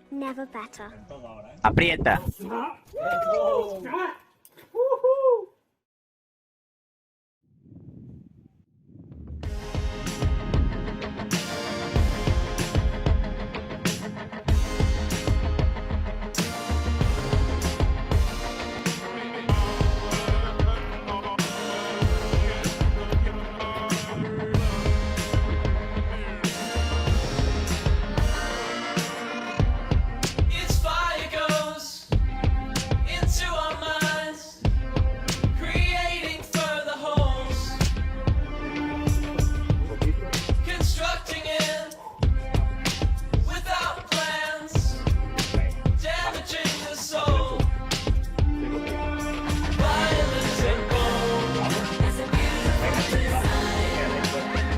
Never better. Aprieta. Its fire goes into our minds, creating further holes, constructing it without plans, damaging the soul. Violence and gold, it's a beautiful design.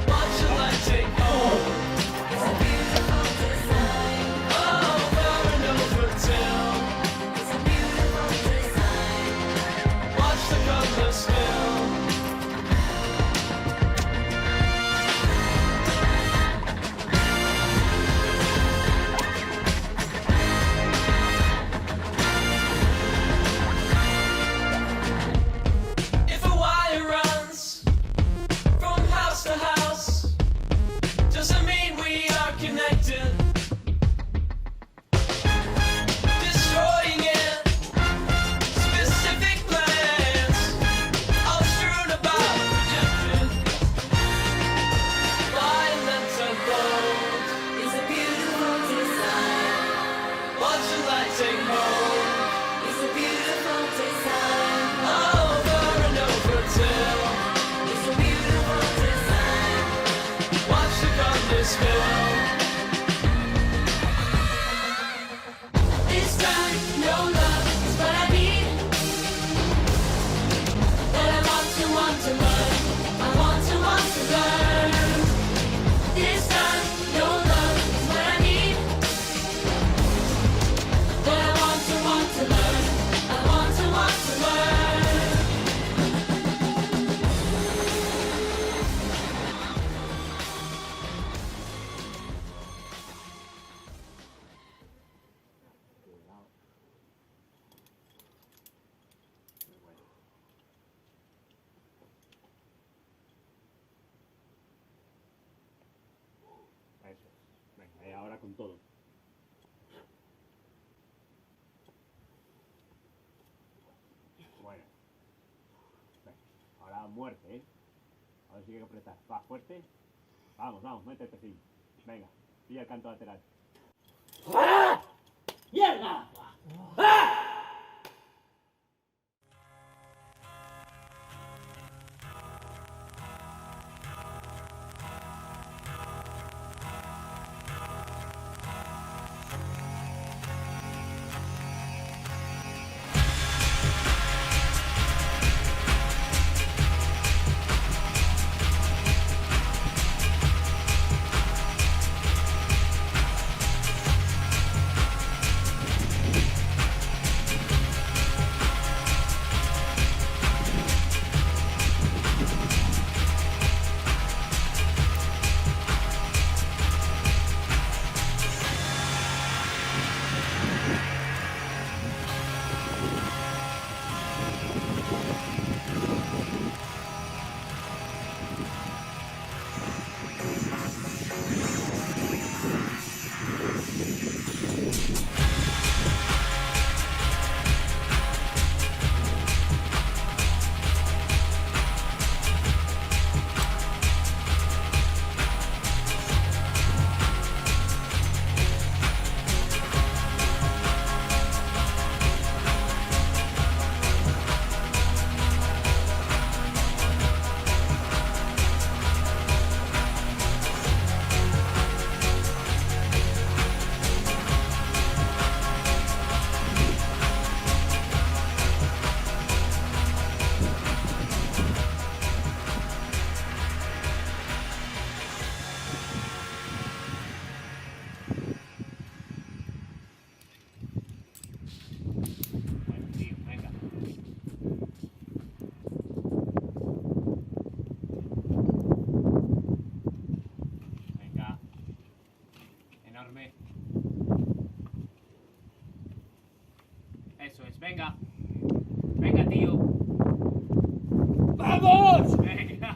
Watch the light take hold. It's a beautiful design. Over and over till it's a beautiful design. Watch the colors spill. If a wire runs from house to house, doesn't mean we are connected. Destroying it, specific plans, all strewn about, rejected. Violence and gold is a beautiful design. Watch the light take hold. It's a beautiful design. Over and over till it's a beautiful design. Watch the colors spill. This time, no love is what I need. But I want to learn. I want to learn. This time, no love is what I need. But I want to learn. I want to learn. Eso es. Venga, y ahora con todo. Bueno. Venga, ahora muerte, ¿eh? A ver si hay que apretar. Va, fuerte. Vamos, vamos, métete, sí. Venga, pilla el canto lateral. ¡Mierda! venga. Venga, tío. ¡Vamos! Venga.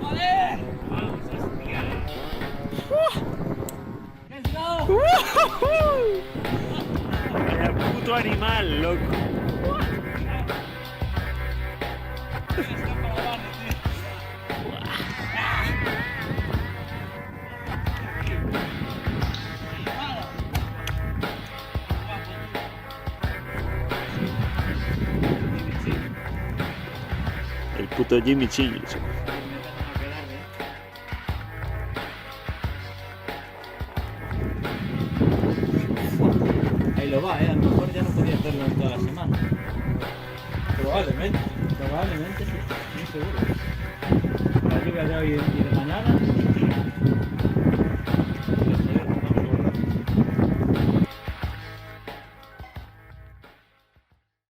¡Joder! Vamos, hostia. ¡Let's go! Vaya puto animal, loco. El puto Jimmy Chillo. Ahí lo va, a lo mejor ya no podía hacerlo en toda la semana. Probablemente sí, muy seguro. La lluvia de hoy y de mañana.